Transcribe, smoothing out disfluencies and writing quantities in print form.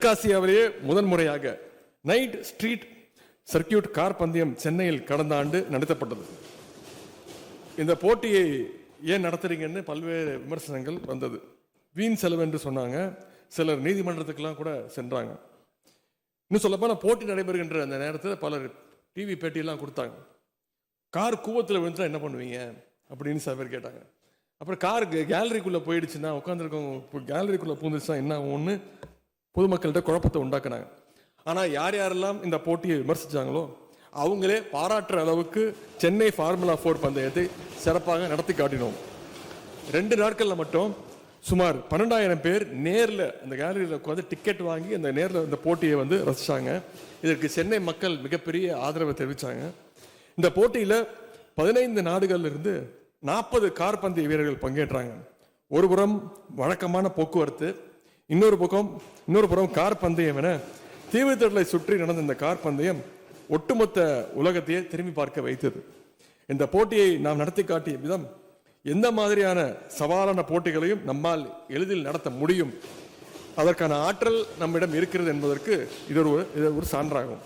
தெற்காசியாவிலேயே முதன் முறையாக night street circuit car பந்தயம் சென்னையில் கடந்த ஆண்டு நடத்தப்பட்டது. இந்த போட்டியை ஏன் நடத்துறீங்கன்னு பல்வேறு விமர்சனங்கள் வந்தது. வீண் செலவு என்று சொன்னாங்க. சிலர் நீதிமன்றத்துக்கெல்லாம் கூட சென்றாங்க. இன்னும் சொல்லப்போனால் போட்டி நடைபெறுகின்ற அந்த நேரத்தில் பலர் டிவி பேட்டியெல்லாம் கொடுத்தாங்க. கார் கூவத்தில் விழுந்துட்டா என்ன பண்ணுவீங்க அப்படின்னு சில பேர் கேட்டாங்க. அப்புறம் கார் கேலரிக்குள்ளே போயிடுச்சுன்னா உட்காந்துருக்கவங்க கேலரிக்குள்ளே பூந்துச்சுன்னா என்ன ஒன்று பொதுமக்கள்கிட்ட குழப்பத்தை உண்டாக்குனாங்க. ஆனால் யார் யாரெல்லாம் இந்த போட்டியை விமர்சித்தாங்களோ அவங்களே பாராட்டுற அளவுக்கு சென்னை ஃபார்முலா 4 பந்தயத்தை சிறப்பாக நடத்தி காட்டினோம். 2 நாட்களில் மட்டும் சுமார் 12,000 பேர் நேரில் அந்த கேலரியில் உட்காந்து டிக்கெட் வாங்கி அந்த நேரில் இந்த போட்டியை ரசித்தாங்க. இதற்கு சென்னை மக்கள் மிகப்பெரிய ஆதரவை தெரிவித்தாங்க. இந்த போட்டியில் 15 நாடுகளிலிருந்து 40 கார் பந்தய வீரர்கள் பங்கேற்றாங்க. ஒரு புறம் வழக்கமான போக்குவரத்து, இன்னொரு புறம் கார் பந்தயம் என தீவுத்திடலை சுற்றி நடந்த இந்த கார் பந்தயம் ஒட்டுமொத்த உலகத்தையே திரும்பி பார்க்க வைத்தது. இந்த போட்டியை நாம் நடத்தி காட்டிய விதம் எந்த மாதிரியான சவாலான போட்டிகளையும் நம்மால் எளிதில் நடத்த முடியும், அதற்கான ஆற்றல் நம்மிடம் இருக்கிறது என்பதற்கு இது ஒரு சான்றாகும்.